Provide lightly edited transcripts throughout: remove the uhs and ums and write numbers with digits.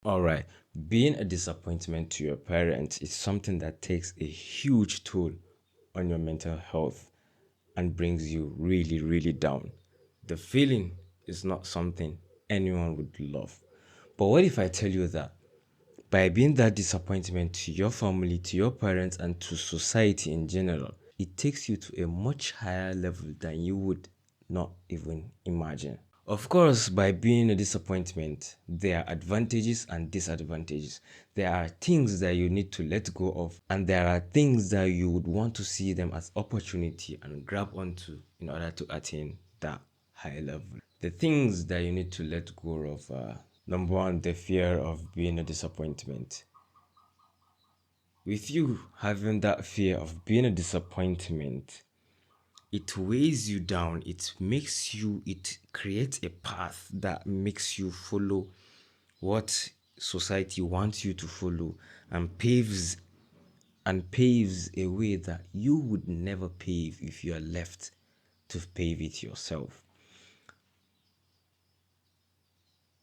All right. Being a disappointment to your parents is something that takes a huge toll on your mental health and brings you really, really down. The feeling is not something anyone would love. But what if I tell you that by being that disappointment to your family, to your parents, and to society in general, it takes you to a much higher level than you would not even imagine? Of course, by being a disappointment, there are advantages and disadvantages. There are things that you need to let go of, and there are things that you would want to see them as opportunity and grab onto in order to attain that high level. The things that you need to let go of are number one, the fear of being a disappointment. With you having that fear of being a disappointment, it weighs you down. It creates a path that makes you follow what society wants you to follow, and paves a way that you would never pave if you are left to pave it yourself.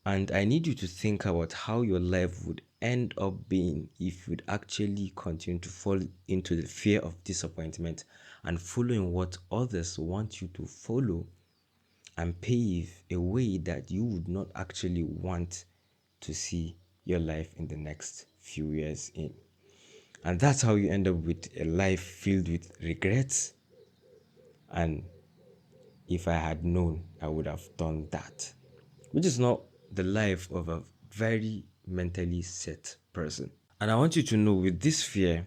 And I need you to think about how your life would end up being if you'd actually continue to fall into the fear of disappointment and following what others want you to follow, and pave a way that you would not actually want to see your life in the next few years in. And that's how you end up with a life filled with regrets. And if I had known, I would have done that, which is not the life of a very mentally set person. And I want you to know, with this fear,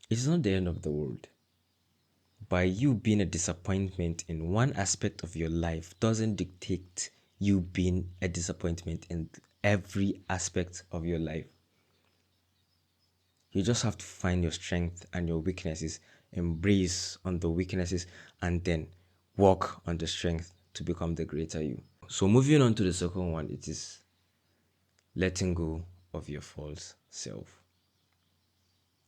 it's not the end of the world. By you being a disappointment in one aspect of your life doesn't dictate you being a disappointment in every aspect of your life. You just have to find your strength and your weaknesses, embrace on the weaknesses, and then work on the strength to become the greater you. So moving on to the second one, it is letting go of your false self.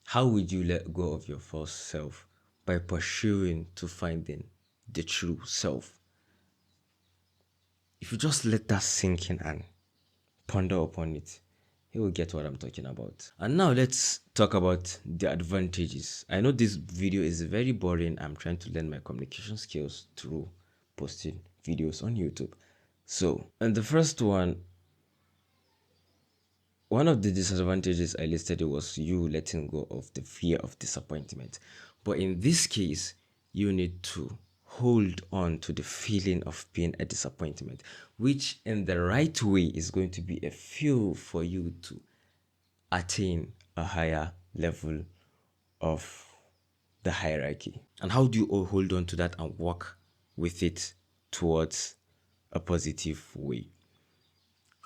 How would you let go of your false self? By pursuing to finding the true self. If you just let that sink in and ponder upon it, you will get what I'm talking about. And now let's talk about the advantages. I know this video is very boring. I'm trying to learn my communication skills through posting videos on YouTube. So, and the first one of the disadvantages I listed was you letting go of the fear of disappointment. But in this case, you need to hold on to the feeling of being a disappointment, which in the right way is going to be a fuel for you to attain a higher level of the hierarchy. And how do you all hold on to that and work with it towards a positive way?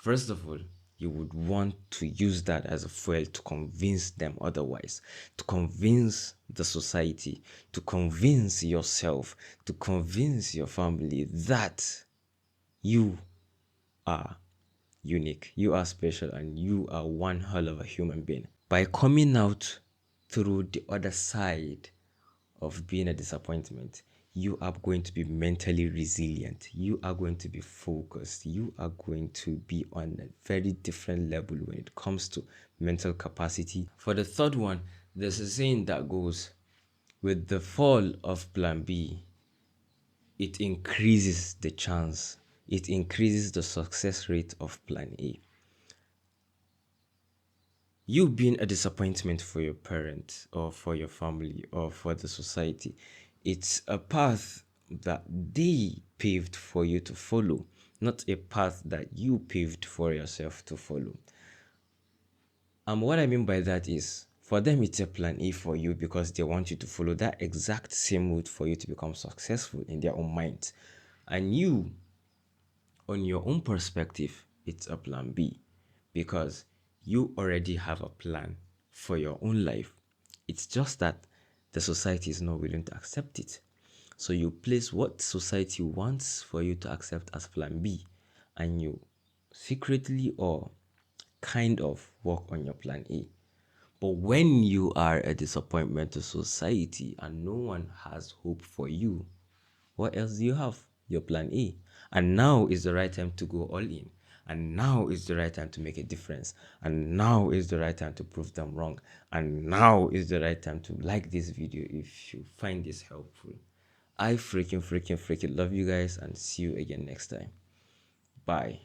First of all, you would want to use that as a fuel to convince them otherwise, to convince the society, to convince yourself, to convince your family that you are unique, you are special, and you are one hell of a human being. By coming out through the other side of being a disappointment, you are going to be mentally resilient. You are going to be focused. You are going to be on a very different level when it comes to mental capacity. For the third one, there's a saying that goes, with the fall of plan B, it increases the chance, it increases the success rate of plan A. You being a disappointment for your parents or for your family or for the society, it's a path that they paved for you to follow, not a path that you paved for yourself to follow. What I mean by that is, for them it's a plan A for you because they want you to follow that exact same route for you to become successful in their own minds. And you, on your own perspective, it's a plan B because you already have a plan for your own life. It's just that the society is not willing to accept it. So you place what society wants for you to accept as plan B, and you secretly or kind of work on your plan A. But when you are a disappointment to society and no one has hope for you, what else do you have? Your plan A. And now is the right time to go all in. and now is the right time to make a difference, and now is the right time to prove them wrong, and now is the right time to like this video if you find this helpful. I freaking love you guys, and see you again next time. Bye.